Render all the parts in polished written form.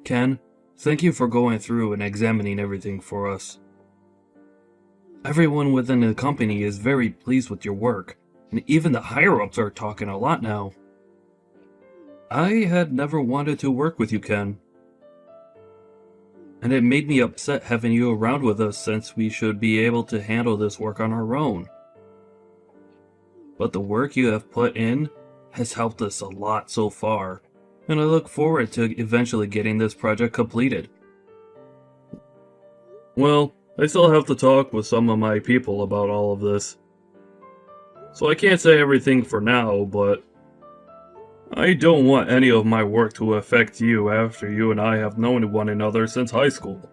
Ken, thank you for going through and examining everything for us. Everyone within the company is very pleased with your work, and even the higher-ups are talking a lot now. I had never wanted to work with you, Ken. And it made me upset having you around with us since we should be able to handle this work on our own. But the work you have put in has helped us a lot so far, and I look forward to eventually getting this project completed. Well, I still have to talk with some of my people about all of this. So I can't say everything for now, but I don't want any of my work to affect you after you and I have known one another since high school.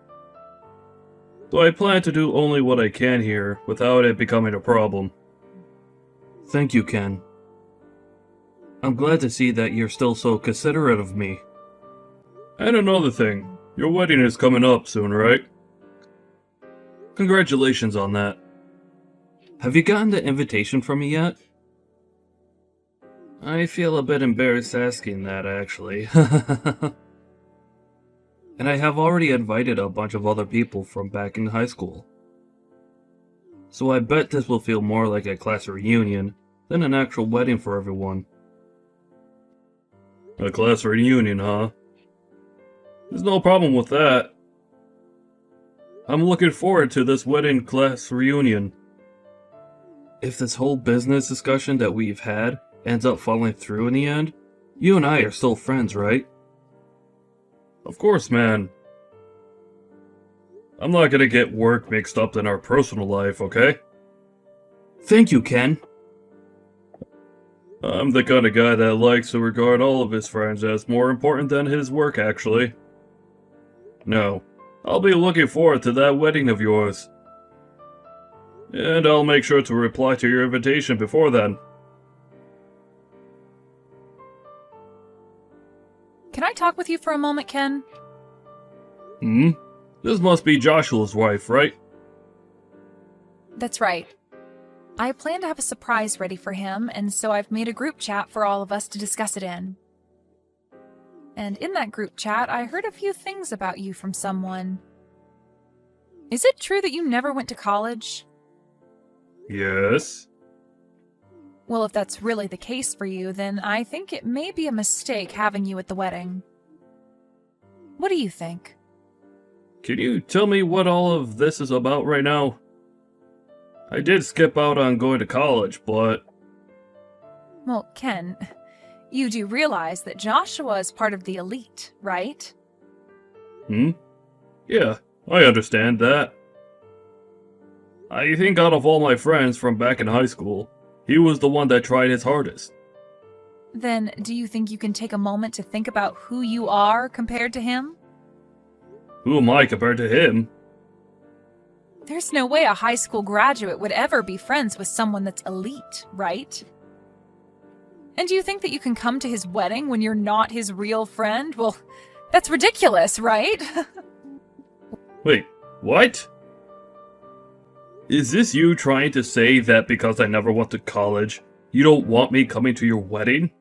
So I plan to do only what I can here without it becoming a problem. Thank you, Ken. I'm glad to see that you're still so considerate of me. And another thing, your wedding is coming up soon, right? Congratulations on that. Have you gotten the invitation from me yet? I feel a bit embarrassed asking that, actually. And I have already invited a bunch of other people from back in high school. So I bet this will feel more like a class reunion than an actual wedding for everyone. A class reunion, huh? There's no problem with that. I'm looking forward to this wedding class reunion. If this whole business discussion that we've had ends up falling through in the end, you and I are still friends, right? Of course, man. I'm not gonna get work mixed up in our personal life, okay? Thank you, Ken. I'm the kind of guy that likes to regard all of his friends as more important than his work, actually. No, I'll be looking forward to that wedding of yours. And I'll make sure to reply to your invitation before then. Can I talk with you for a moment, Ken? This must be Joshua's wife, right? That's right. I plan to have a surprise ready for him, and so I've made a group chat for all of us to discuss it in. And in that group chat, I heard a few things about you from someone. Is it true that you never went to college? Yes. Well, if that's really the case for you, then I think it may be a mistake having you at the wedding. What do you think? Can you tell me what all of this is about right now? I did skip out on going to college, but... Well, Ken, you do realize that Joshua is part of the elite, right? Yeah, I understand that. I think out of all my friends from back in high school, he was the one that tried his hardest. Then, do you think you can take a moment to think about who you are compared to him? Who am I compared to him? There's no way a high school graduate would ever be friends with someone that's elite, right? And do you think that you can come to his wedding when you're not his real friend? Well, that's ridiculous, right? Wait, what? Is this you trying to say that because I never went to college, you don't want me coming to your wedding?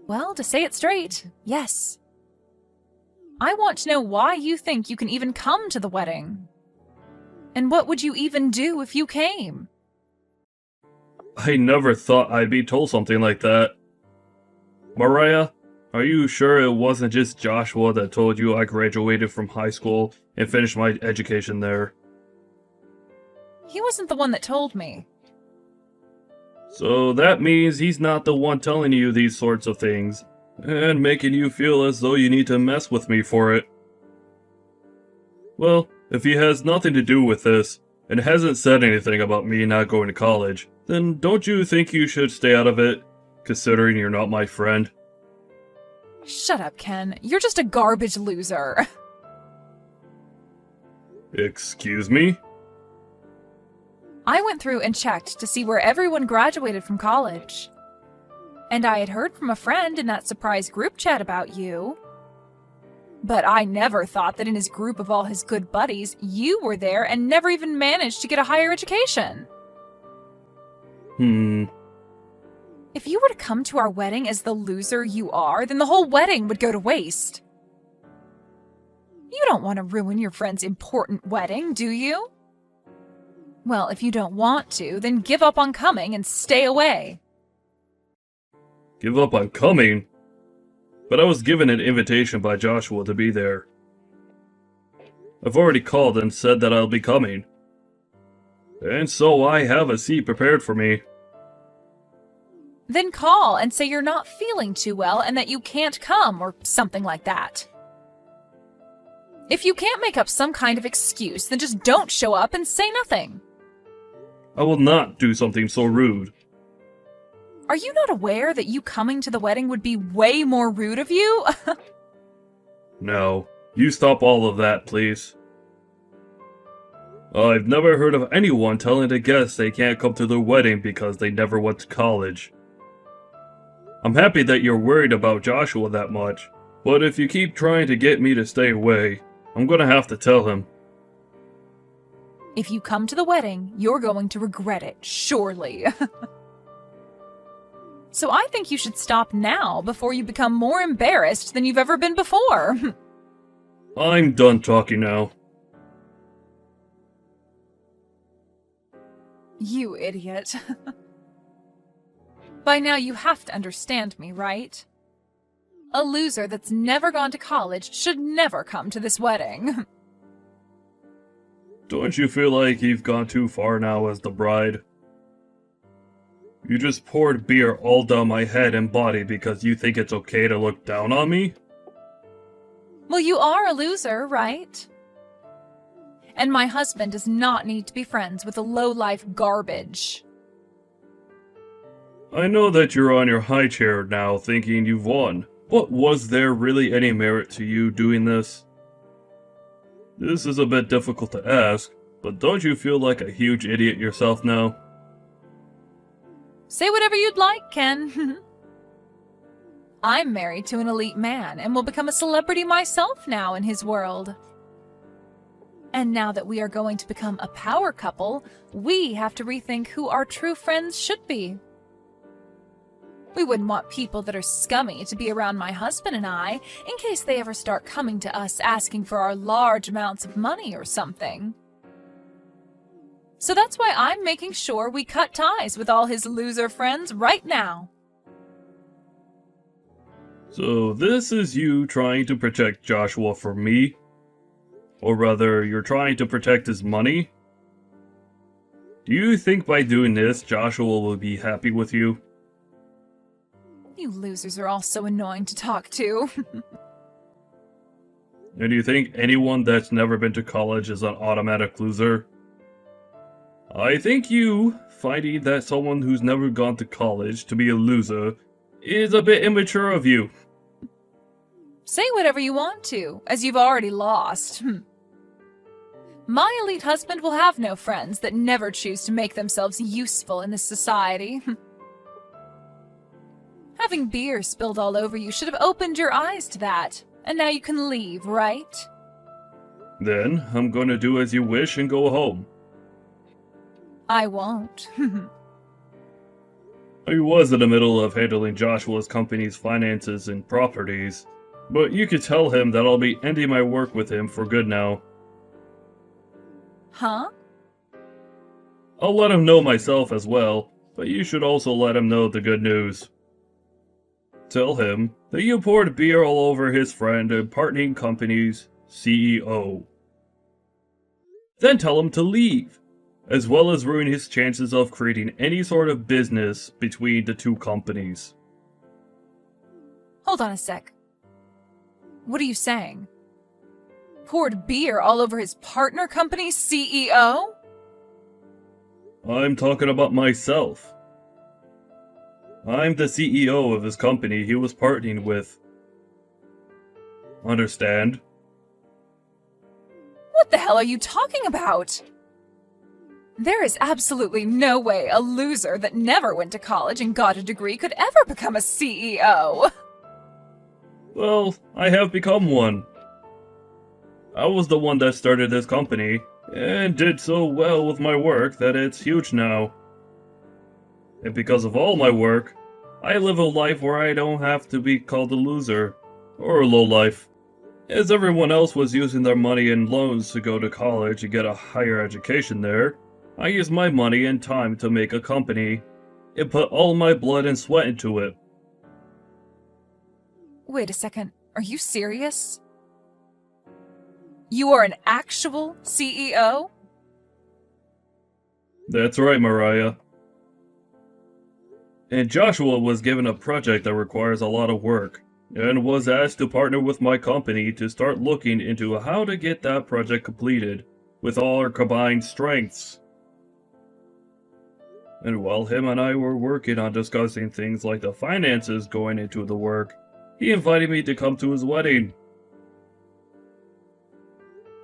Well, to say it straight, yes. I want to know why you think you can even come to the wedding. And what would you even do if you came? I never thought I'd be told something like that. Mariah, are you sure it wasn't just Joshua that told you I graduated from high school and finished my education there? He wasn't the one that told me. So that means he's not the one telling you these sorts of things, and making you feel as though you need to mess with me for it. Well, if he has nothing to do with this, and hasn't said anything about me not going to college, then don't you think you should stay out of it, considering you're not my friend? Shut up, Ken. You're just a garbage loser. Excuse me? I went through and checked to see where everyone graduated from college. And I had heard from a friend in that surprise group chat about you. But I never thought that in his group of all his good buddies, you were there and never even managed to get a higher education. If you were to come to our wedding as the loser you are, then the whole wedding would go to waste. You don't want to ruin your friend's important wedding, do you? Well, if you don't want to, then give up on coming and stay away. Give up on coming? But I was given an invitation by Joshua to be there. I've already called and said that I'll be coming. And so I have a seat prepared for me. Then call and say you're not feeling too well and that you can't come, or something like that. If you can't make up some kind of excuse, then just don't show up and say nothing. I will not do something so rude. Are you not aware that you coming to the wedding would be way more rude of you? No, you stop all of that, please. I've never heard of anyone telling a guest they can't come to their wedding because they never went to college. I'm happy that you're worried about Joshua that much, but if you keep trying to get me to stay away, I'm gonna have to tell him. If you come to the wedding, you're going to regret it, surely. So I think you should stop now before you become more embarrassed than you've ever been before. I'm done talking now. You idiot. By now you have to understand me, right? A loser that's never gone to college should never come to this wedding. Don't you feel like you've gone too far now as the bride? You just poured beer all down my head and body because you think it's okay to look down on me? Well, you are a loser, right? And my husband does not need to be friends with a low-life garbage. I know that you're on your high chair now thinking you've won, but was there really any merit to you doing this? This is a bit difficult to ask, but don't you feel like a huge idiot yourself now? Say whatever you'd like, Ken. I'm married to an elite man and will become a celebrity myself now in his world. And now that we are going to become a power couple, we have to rethink who our true friends should be. We wouldn't want people that are scummy to be around my husband and I, in case they ever start coming to us asking for our large amounts of money or something. So that's why I'm making sure we cut ties with all his loser friends right now. So this is you trying to protect Joshua from me? Or rather, you're trying to protect his money? Do you think by doing this, Joshua will be happy with you? You losers are all so annoying to talk to. And do you think anyone that's never been to college is an automatic loser? I think you, finding that someone who's never gone to college to be a loser, is a bit immature of you. Say whatever you want to, as you've already lost. My elite husband will have no friends that never choose to make themselves useful in this society. Having beer spilled all over you should have opened your eyes to that, and now you can leave, right? Then, I'm gonna do as you wish and go home. I won't. I was in the middle of handling Joshua's company's finances and properties, but you could tell him that I'll be ending my work with him for good now. Huh? I'll let him know myself as well, but you should also let him know the good news. Tell him that you poured beer all over his friend and partnering company's CEO. Then tell him to leave, as well as ruin his chances of creating any sort of business between the two companies. Hold on a sec. What are you saying? Poured beer all over his partner company's CEO? I'm talking about myself. I'm the CEO of his company he was partnering with. Understand? What the hell are you talking about? There is absolutely no way a loser that never went to college and got a degree could ever become a CEO. Well, I have become one. I was the one that started this company, and did so well with my work that it's huge now. And because of all my work, I live a life where I don't have to be called a loser, or a lowlife. As everyone else was using their money and loans to go to college and get a higher education there, I used my money and time to make a company and put all my blood and sweat into it. Wait a second, are you serious? You are an actual CEO? That's right, Mariah. And Joshua was given a project that requires a lot of work, and was asked to partner with my company to start looking into how to get that project completed with all our combined strengths. And while him and I were working on discussing things like the finances going into the work, he invited me to come to his wedding.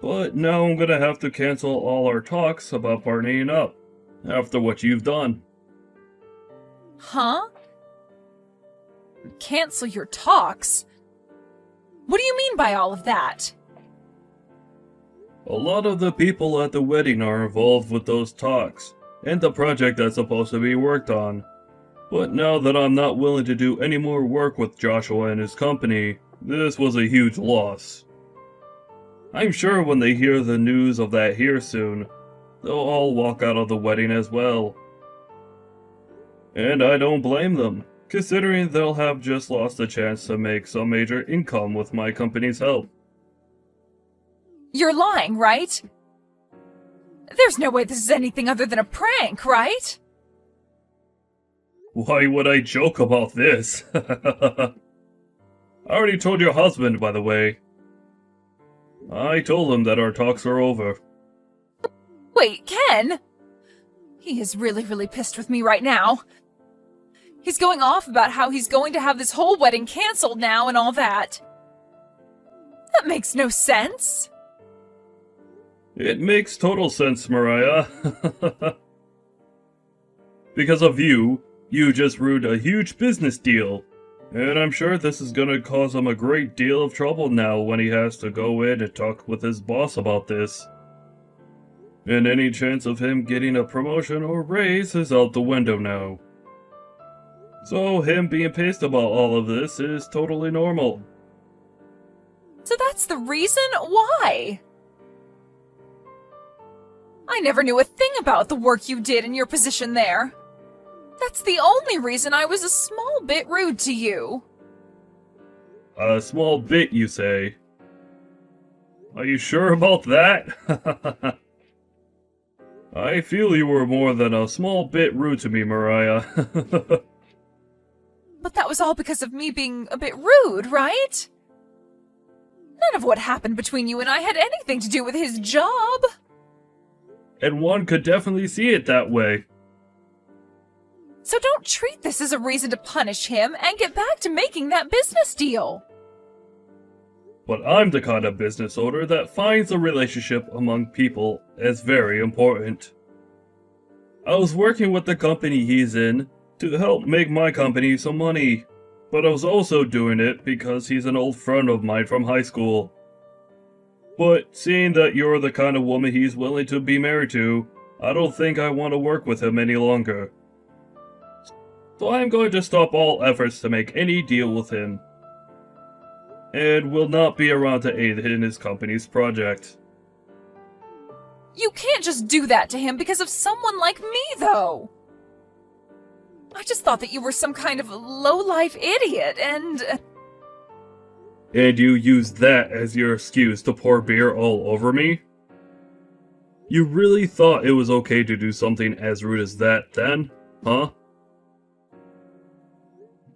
But now I'm gonna have to cancel all our talks about partnering up, after what you've done. Huh? Cancel your talks? What do you mean by all of that? A lot of the people at the wedding are involved with those talks, and the project that's supposed to be worked on. But now that I'm not willing to do any more work with Joshua and his company, this was a huge loss. I'm sure when they hear the news of that here soon, they'll all walk out of the wedding as well. And I don't blame them, considering they'll have just lost a chance to make some major income with my company's help. You're lying, right? There's no way this is anything other than a prank, right? Why would I joke about this? I already told your husband, by the way. I told him that our talks are over. Wait, Ken? He is really pissed with me right now. He's going off about how he's going to have this whole wedding canceled now and all that. That makes no sense. It makes total sense, Mariah. Because of you, you just ruined a huge business deal. And I'm sure this is gonna cause him a great deal of trouble now when he has to go in and talk with his boss about this. And any chance of him getting a promotion or raise is out the window now. So him being pissed about all of this is totally normal. So that's the reason why? I never knew a thing about the work you did in your position there. That's the only reason I was a small bit rude to you. A small bit, you say? Are you sure about that? I feel you were more than a small bit rude to me, Mariah. But that was all because of me being a bit rude, right? None of what happened between you and I had anything to do with his job. And one could definitely see it that way. So don't treat this as a reason to punish him and get back to making that business deal. But I'm the kind of business owner that finds a relationship among people as very important. I was working with the company he's in to help make my company some money, but I was also doing it because he's an old friend of mine from high school. But seeing that you're the kind of woman he's willing to be married to, I don't think I want to work with him any longer. So I'm going to stop all efforts to make any deal with him, and will not be around to aid in his company's project. You can't just do that to him because of someone like me, though. I just thought that you were some kind of low-life idiot, and... And you used that as your excuse to pour beer all over me? You really thought it was okay to do something as rude as that then, huh?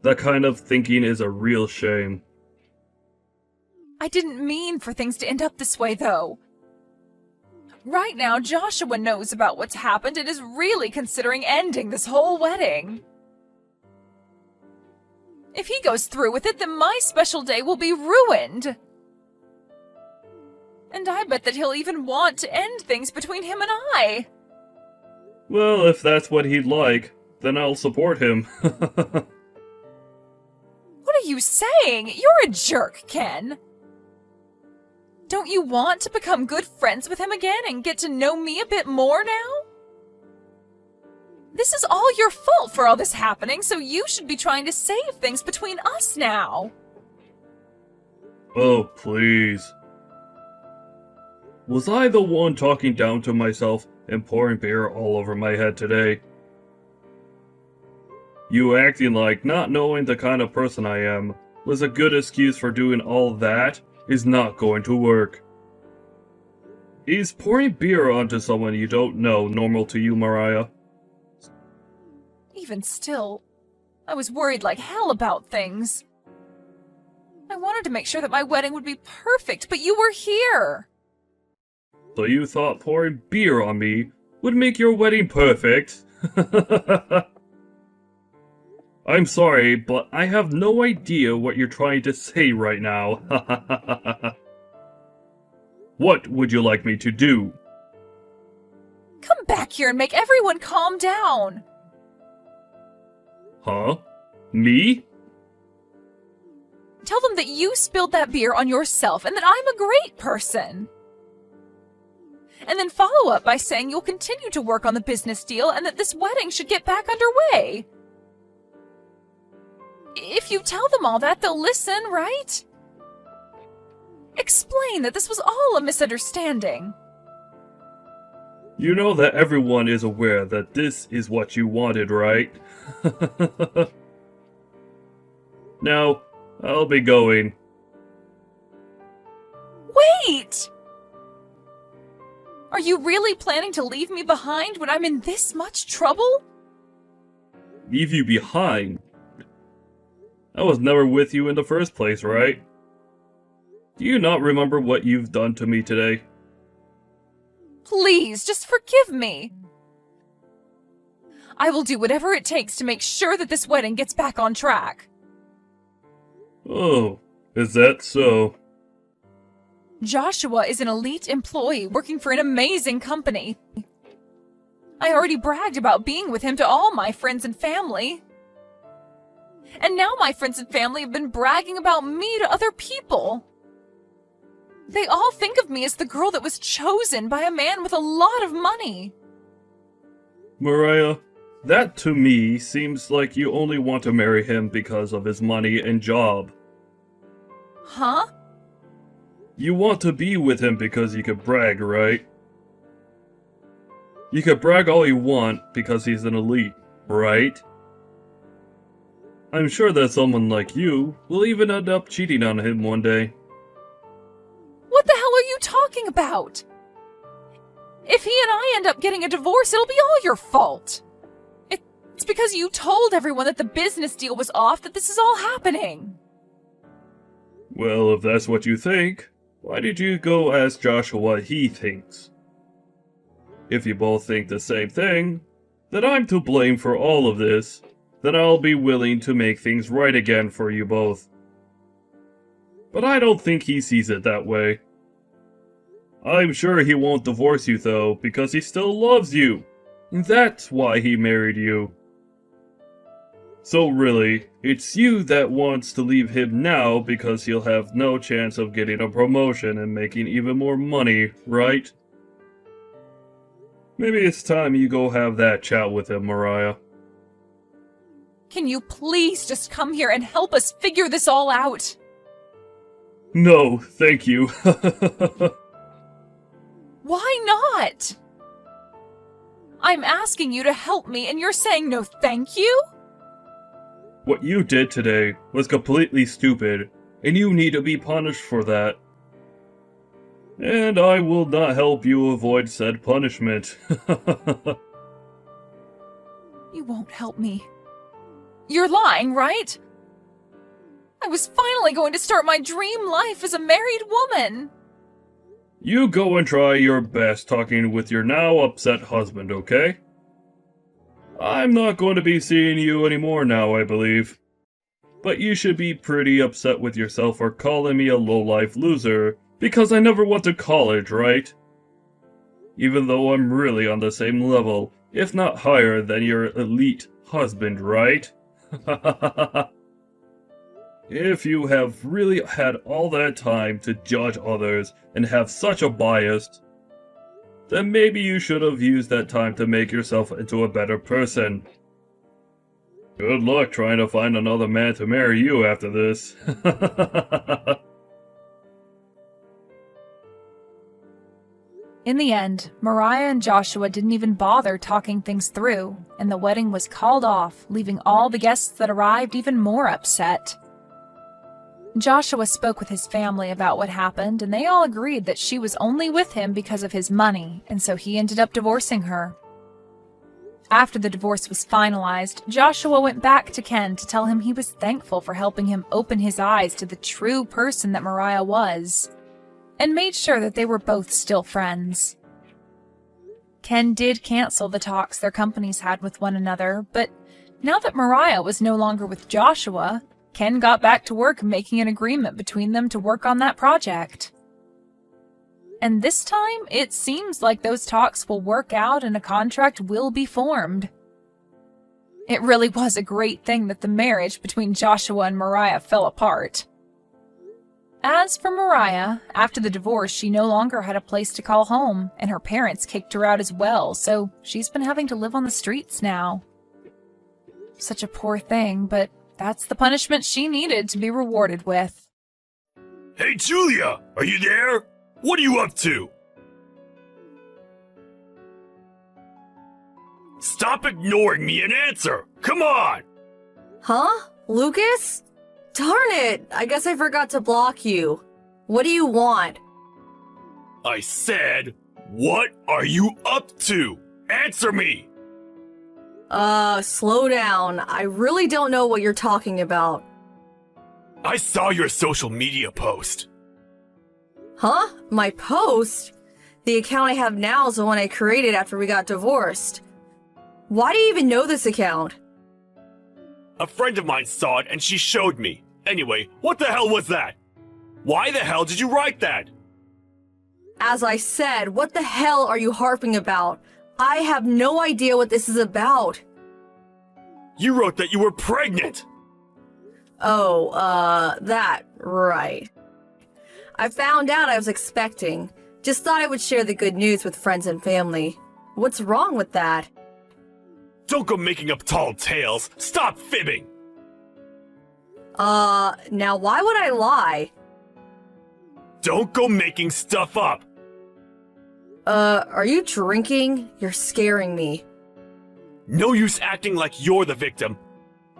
That kind of thinking is a real shame. I didn't mean for things to end up this way, though. Right now, Joshua knows about what's happened and is really considering ending this whole wedding. If he goes through with it, then my special day will be ruined. And I bet that he'll even want to end things between him and I. Well, if that's what he'd like, then I'll support him. What are you saying? You're a jerk, Ken. Don't you want to become good friends with him again and get to know me a bit more now? This is all your fault for all this happening, so you should be trying to save things between us now. Oh, please. Was I the one talking down to myself and pouring beer all over my head today? You acting like not knowing the kind of person I am was a good excuse for doing all that is not going to work. Is pouring beer onto someone you don't know normal to you, Mariah? Even still, I was worried like hell about things. I wanted to make sure that my wedding would be perfect, but you were here. So you thought pouring beer on me would make your wedding perfect? I'm sorry, but I have no idea what you're trying to say right now. What would you like me to do? Come back here and make everyone calm down. Huh? Me? Tell them that you spilled that beer on yourself and that I'm a great person. And then follow up by saying you'll continue to work on the business deal and that this wedding should get back underway. If you tell them all that, they'll listen, right? Explain that this was all a misunderstanding. You know that everyone is aware that this is what you wanted, right? Now, I'll be going. Wait! Are you really planning to leave me behind when I'm in this much trouble? Leave you behind? I was never with you in the first place, right? Do you not remember what you've done to me today? Please, just forgive me. I will do whatever it takes to make sure that this wedding gets back on track. Oh, is that so? Joshua is an elite employee working for an amazing company. I already bragged about being with him to all my friends and family. And now my friends and family have been bragging about me to other people. They all think of me as the girl that was chosen by a man with a lot of money. Mariah, that to me seems like you only want to marry him because of his money and job. Huh? You want to be with him because you could brag, right? You could brag all you want because he's an elite, right? I'm sure that someone like you will even end up cheating on him one day. What the hell are you talking about? If he and I end up getting a divorce, it'll be all your fault. It's because you told everyone that the business deal was off that this is all happening. Well, if that's what you think, why did you go ask Joshua what he thinks? If you both think the same thing, then I'm to blame for all of this, then I'll be willing to make things right again for you both. But I don't think he sees it that way. I'm sure he won't divorce you though, because he still loves you. That's why he married you. So really, it's you that wants to leave him now because he'll have no chance of getting a promotion and making even more money, right? Maybe it's time you go have that chat with him, Mariah. Can you please just come here and help us figure this all out? No, thank you. Why not? I'm asking you to help me and you're saying no thank you? What you did today was completely stupid, and you need to be punished for that. And I will not help you avoid said punishment. You won't help me. You're lying, right? I was finally going to start my dream life as a married woman. You go and try your best talking with your now upset husband, okay? I'm not going to be seeing you anymore now, I believe. But you should be pretty upset with yourself for calling me a low-life loser, because I never went to college, right? Even though I'm really on the same level, if not higher than your elite husband, right? If you have really had all that time to judge others and have such a bias, then maybe you should have used that time to make yourself into a better person. Good luck trying to find another man to marry you after this. In the end, Mariah and Joshua didn't even bother talking things through, and the wedding was called off, leaving all the guests that arrived even more upset. Joshua spoke with his family about what happened, and they all agreed that she was only with him because of his money, and so he ended up divorcing her. After the divorce was finalized, Joshua went back to Ken to tell him he was thankful for helping him open his eyes to the true person that Mariah was, and made sure that they were both still friends. Ken did cancel the talks their companies had with one another, but now that Mariah was no longer with Joshua, Ken got back to work making an agreement between them to work on that project. And this time, it seems like those talks will work out and a contract will be formed. It really was a great thing that the marriage between Joshua and Mariah fell apart. As for Mariah, after the divorce, she no longer had a place to call home, and her parents kicked her out as well, so she's been having to live on the streets now. Such a poor thing, but that's the punishment she needed to be rewarded with. Hey, Julia, are you there? What are you up to? Stop ignoring me and answer! Come on! Huh? Lucas? Darn it! I guess I forgot to block you. What do you want? I said, what are you up to? Answer me! Slow down. I really don't know what you're talking about. I saw your social media post. Huh? My post? The account I have now is the one I created after we got divorced. Why do you even know this account? A friend of mine saw it and she showed me. Anyway, what the hell was that? Why the hell did you write that? As I said, what the hell are you harping about? I have no idea what this is about. You wrote that you were pregnant! Oh, that, right. I found out I was expecting. Just thought I would share the good news with friends and family. What's wrong with that? Don't go making up tall tales. Stop fibbing! Now why would I lie? Don't go making stuff up! Are you drinking? You're scaring me. No use acting like you're the victim.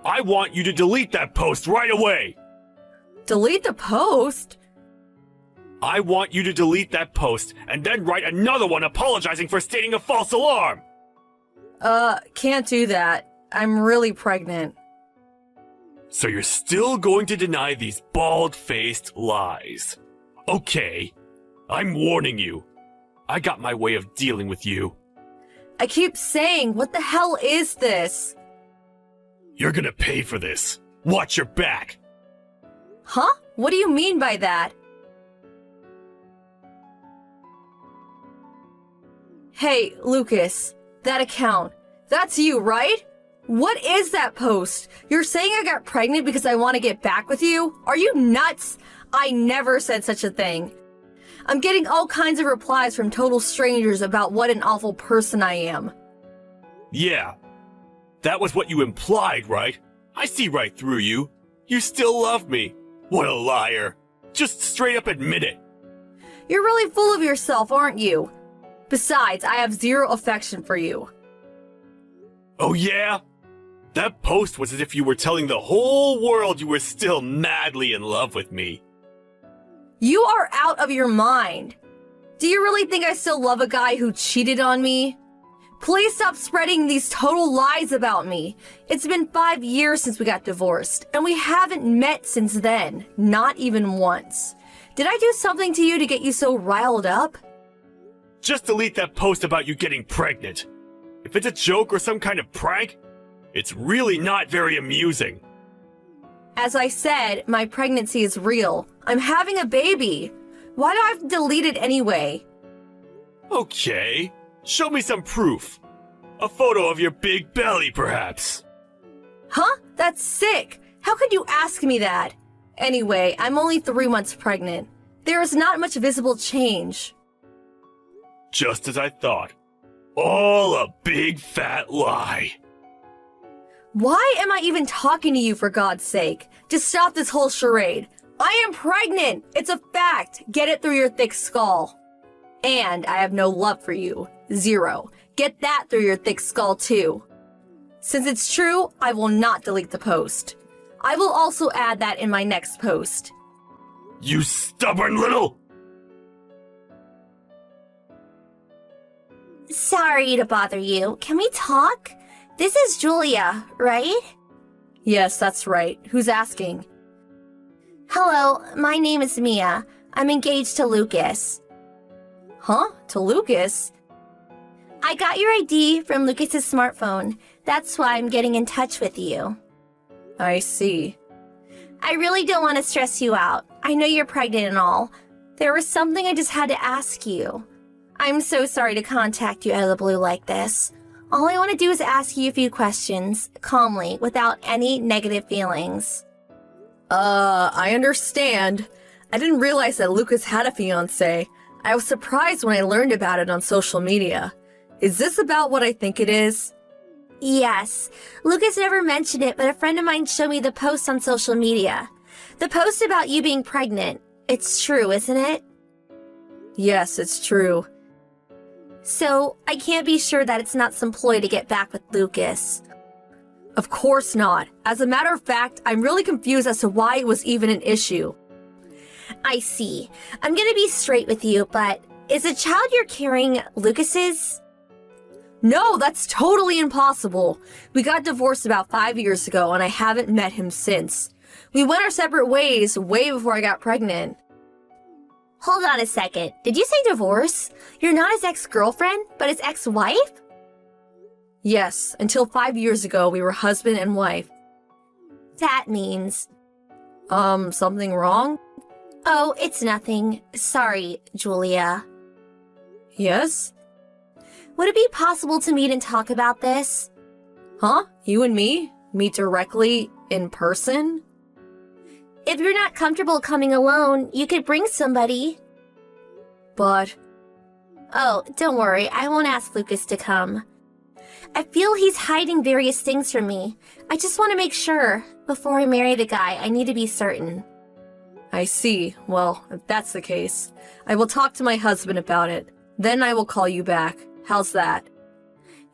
I want you to delete that post right away! Delete the post? I want you to delete that post and then write another one apologizing for stating a false alarm! Can't do that. I'm really pregnant. So you're still going to deny these bald-faced lies. Okay, I'm warning you. I got my way of dealing with you. I keep saying, what the hell is this? You're gonna pay for this. Watch your back. Huh? What do you mean by that? Hey, Lucas, that account. That's you, right? What is that post? You're saying I got pregnant because I want to get back with you? Are you nuts? I never said such a thing. I'm getting all kinds of replies from total strangers about what an awful person I am. Yeah. That was what you implied, right? I see right through you. You still love me. What a liar. Just straight up admit it. You're really full of yourself, aren't you? Besides, I have zero affection for you. Oh yeah? That post was as if you were telling the whole world you were still madly in love with me. You are out of your mind. Do you really think I still love a guy who cheated on me? Please stop spreading these total lies about me. It's been 5 years since we got divorced, and we haven't met since then. Not even once. Did I do something to you to get you so riled up? Just delete that post about you getting pregnant. If it's a joke or some kind of prank, it's really not very amusing. As I said, my pregnancy is real. I'm having a baby. Why do I have to delete it anyway? Okay, show me some proof. A photo of your big belly, perhaps. Huh? That's sick. How could you ask me that? Anyway, I'm only 3 months pregnant. There is not much visible change. Just as I thought. All a big fat lie. Why am I even talking to you, for God's sake? Just stop this whole charade. I am pregnant! It's a fact! Get it through your thick skull. And I have no love for you. 0. Get that through your thick skull too. Since it's true, I will not delete the post. I will also add that in my next post. You stubborn little... Sorry to bother you. Can we talk? This is Julia, right? Yes, that's right. Who's asking? Hello, my name is Mia. I'm engaged to Lucas. Huh? To Lucas? I got your ID from Lucas's smartphone. That's why I'm getting in touch with you. I see. I really don't want to stress you out. I know you're pregnant and all. There was something I just had to ask you. I'm so sorry to contact you out of the blue like this. All I want to do is ask you a few questions, calmly, without any negative feelings. I understand. I didn't realize that Lucas had a fiancé. I was surprised when I learned about it on social media. Is this about what I think it is? Yes. Lucas never mentioned it, but a friend of mine showed me the post on social media. The post about you being pregnant. It's true, isn't it? Yes, it's true. So, I can't be sure that it's not some ploy to get back with Lucas. Of course not. As a matter of fact, I'm really confused as to why it was even an issue. I see. I'm gonna be straight with you, but is the child you're carrying Lucas's? No, that's totally impossible. We got divorced about 5 years ago and I haven't met him since. We went our separate ways way before I got pregnant. Hold on a second. Did you say divorce? You're not his ex-girlfriend, but his ex-wife? Yes, until 5 years ago we were husband and wife. That means... Something wrong? Oh, it's nothing. Sorry, Julia. Yes? Would it be possible to meet and talk about this? Huh? You and me? Meet directly in person? If you're not comfortable coming alone, you could bring somebody. But... Oh, don't worry. I won't ask Lucas to come. I feel he's hiding various things from me. I just want to make sure. Before I marry the guy, I need to be certain. I see. Well, if that's the case, I will talk to my husband about it. Then I will call you back. How's that?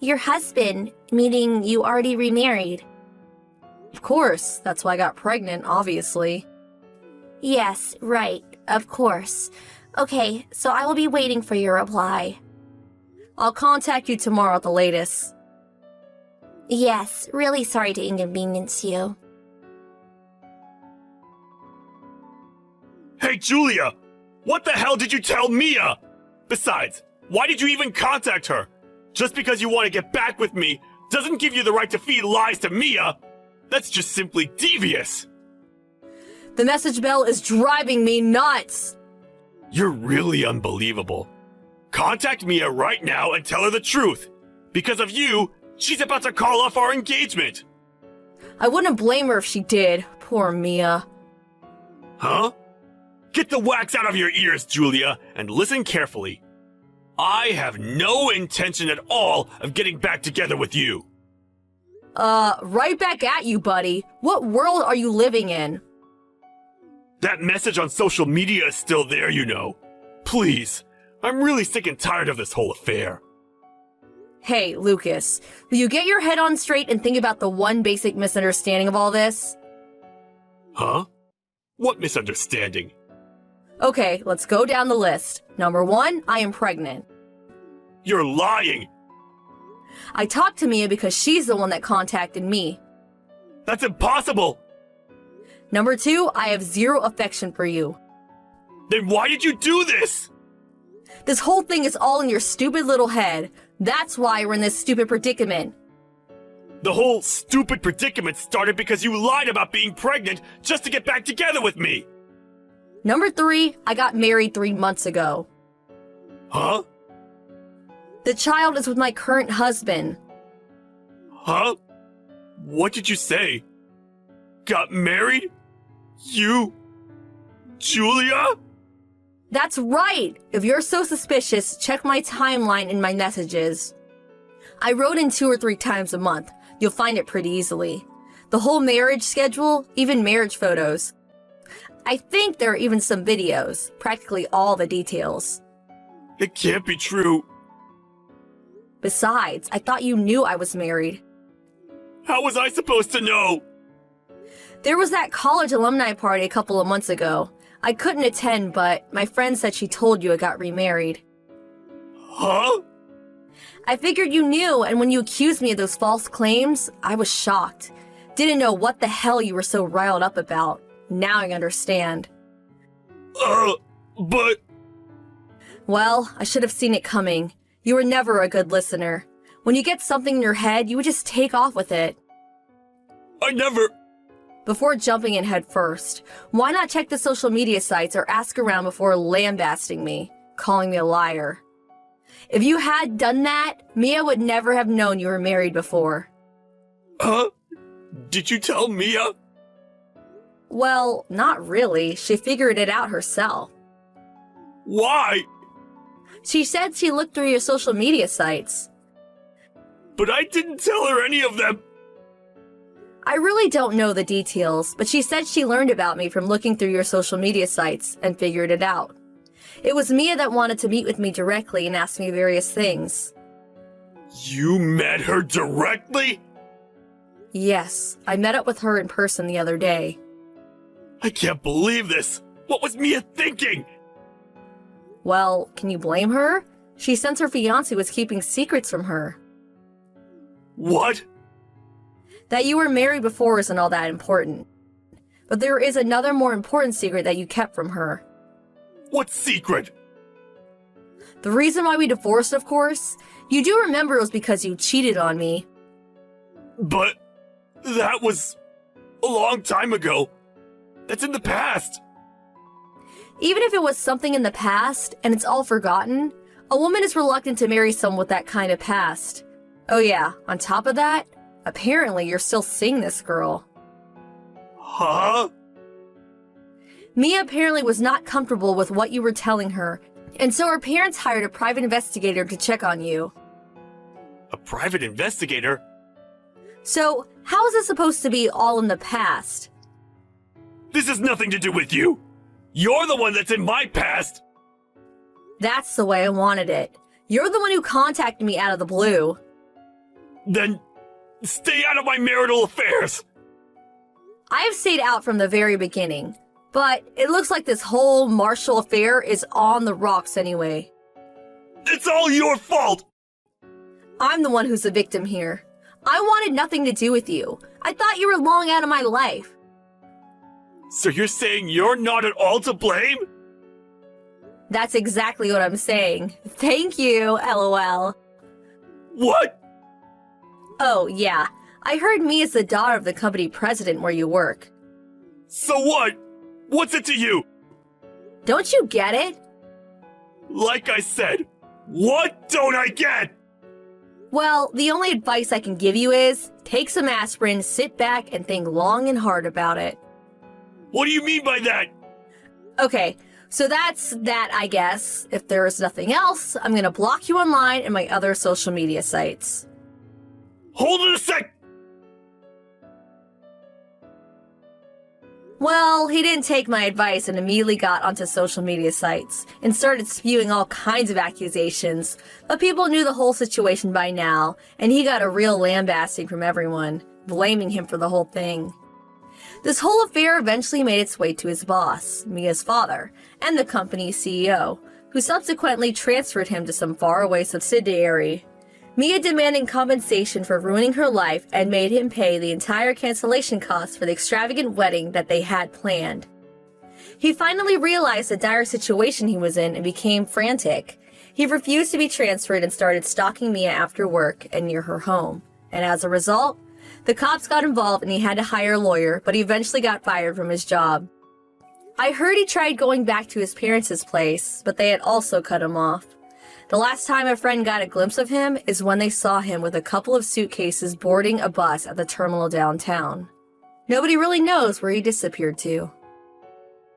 Your husband, meaning you already remarried. Of course. That's why I got pregnant, obviously. Yes, right. Of course. Okay, so I will be waiting for your reply. I'll contact you tomorrow at the latest. Yes, really sorry to inconvenience you. Hey, Julia! What the hell did you tell Mia? Besides, why did you even contact her? Just because you want to get back with me doesn't give you the right to feed lies to Mia. That's just simply devious. The message bell is driving me nuts. You're really unbelievable. Contact Mia right now and tell her the truth. Because of you, she's about to call off our engagement. I wouldn't blame her if she did. Poor Mia. Huh? Get the wax out of your ears, Julia, and listen carefully. I have no intention at all of getting back together with you. Right back at you, buddy. What world are you living in? That message on social media is still there, you know. Please, I'm really sick and tired of this whole affair. Hey, Lucas, will you get your head on straight and think about the one basic misunderstanding of all this? Huh? What misunderstanding? Okay, let's go down the list. Number 1, I am pregnant. You're lying! I talked to Mia because she's the one that contacted me. That's impossible! Number 2, I have 0 affection for you. Then why did you do this? This whole thing is all in your stupid little head. That's why we're in this stupid predicament. The whole stupid predicament started because you lied about being pregnant just to get back together with me! Number 3, I got married 3 months ago. Huh? The child is with my current husband. Huh? What did you say? Got married? You? Julia? That's right! If you're so suspicious, check my timeline in my messages. I wrote in 2 or 3 times a month. You'll find it pretty easily. The whole marriage schedule, even marriage photos. I think there are even some videos, practically all the details. It can't be true. Besides, I thought you knew I was married. How was I supposed to know? There was that college alumni party a couple of months ago. I couldn't attend, but my friend said she told you I got remarried. Huh? I figured you knew, and when you accused me of those false claims, I was shocked. Didn't know what the hell you were so riled up about. Now I understand. But... Well, I should have seen it coming. You were never a good listener. When you get something in your head, you would just take off with it. I never... Before jumping in head first, why not check the social media sites or ask around before lambasting me, calling me a liar? If you had done that, Mia would never have known you were married before. Huh? Did you tell Mia? Well, not really. She figured it out herself. Why? She said she looked through your social media sites. But I didn't tell her any of them. I really don't know the details, but she said she learned about me from looking through your social media sites and figured it out. It was Mia that wanted to meet with me directly and ask me various things. You met her directly? Yes, I met up with her in person the other day. I can't believe this. What was Mia thinking? Well, can you blame her? She since her fiancé was keeping secrets from her. What? That you were married before isn't all that important. But there is another more important secret that you kept from her. What secret? The reason why we divorced, of course. You do remember it was because you cheated on me. But that was a long time ago. That's in the past. Even if it was something in the past and it's all forgotten, a woman is reluctant to marry someone with that kind of past. Oh yeah, on top of that, apparently you're still seeing this girl. Huh? Mia apparently was not comfortable with what you were telling her, and so her parents hired a private investigator to check on you. A private investigator? So, how is this supposed to be all in the past? This has nothing to do with you. You're the one that's in my past. That's the way I wanted it. You're the one who contacted me out of the blue. Then stay out of my marital affairs. I have stayed out from the very beginning, but it looks like this whole Marshall affair is on the rocks anyway. It's all your fault. I'm the one who's the victim here. I wanted nothing to do with you. I thought you were long out of my life. So you're saying you're not at all to blame? That's exactly what I'm saying. Thank you, LOL. What? Oh, yeah. I heard Mia's the daughter of the company president where you work. So what? What's it to you? Don't you get it? Like I said, what don't I get? Well, the only advice I can give you is take some aspirin, sit back, and think long and hard about it. What do you mean by that? Okay, so that's that, I guess. If there is nothing else, I'm gonna block you online and my other social media sites. Hold it a sec! Well, he didn't take my advice and immediately got onto social media sites and started spewing all kinds of accusations, but people knew the whole situation by now, and he got a real lambasting from everyone, blaming him for the whole thing. This whole affair eventually made its way to his boss, Mia's father, and the company's CEO, who subsequently transferred him to some faraway subsidiary. Mia demanded compensation for ruining her life and made him pay the entire cancellation costs for the extravagant wedding that they had planned. He finally realized the dire situation he was in and became frantic. He refused to be transferred and started stalking Mia after work and near her home. And as a result, the cops got involved and he had to hire a lawyer, but he eventually got fired from his job. I heard he tried going back to his parents' place, but they had also cut him off. The last time a friend got a glimpse of him is when they saw him with a couple of suitcases boarding a bus at the terminal downtown. Nobody really knows where he disappeared to.